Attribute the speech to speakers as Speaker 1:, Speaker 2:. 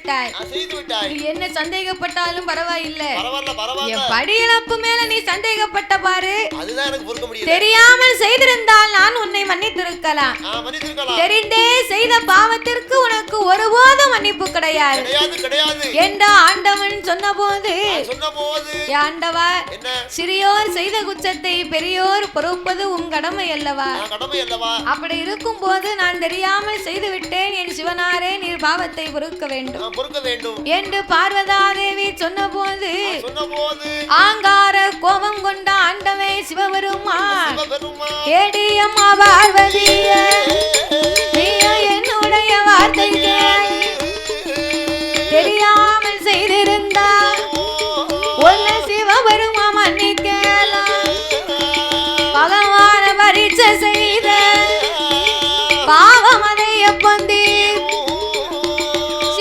Speaker 1: விட்டாய். என்ன சந்தேகப்பட்டாலும் பரவாயில்லை. என் படியிழப்பு மேல நீ சந்தேகப்பட்ட பாரு. தெரியாமல் செய்திருந்தால் நான் உன்னை மன்னித்திருக்கலாம். தெரிந்தே செய்த பாவத்திற்கு உனக்கு ஒருபோதும் மன்னிப்பு கிடையாது என்ற ஆண்டவன் சொன்ன போது, ஆண்டவா, சிறியோர் செய்த குற்றத்தை பெரியோர் பொறுப்பது உன் கடமை அல்லவா? அப்படி இருக்கும் போது நான் தெரியாமல் செய்து விட்டேன். என் சிவனாரே, நீர் பாவத்தை பொறுக்க வேண்டும் என்று பார்வதா தேவி சொன்ன போது, ஆங்கார கோபம் கொண்ட ஆண்டவே சிவபெருமான், ஏடியம்மா பார்வதியே, நீ என்னுடைய வார்த்தை கேள்.